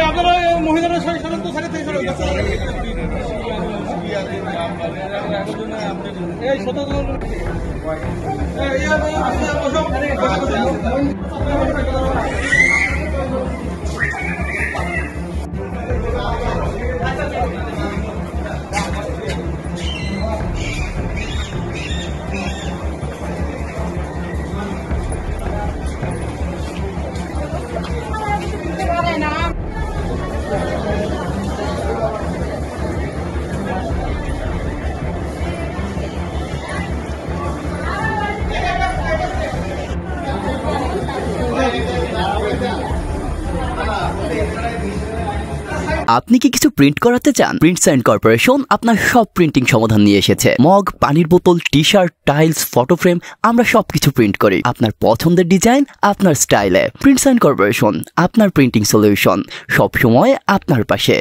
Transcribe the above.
আপনারা মহিলারা সমস্ত সাইড থেকে সরে এই শত আপনি কি কিছু প্রিন্ট করাতে চান? প্রিন্টস এন্ড কর্পোরেশন আপনার সব প্রিন্টিং সমাধান নিয়ে এসেছে। মগ, পানির বোতল, টি-শার্ট, টাইলস, ফটো ফ্রেম, আমরা সবকিছু প্রিন্ট করি আপনার পছন্দের ডিজাইন, আপনার স্টাইলে। প্রিন্টস এন্ড কর্পোরেশন, আপনার প্রিন্টিং সলিউশন, সব সময় আপনার পাশে।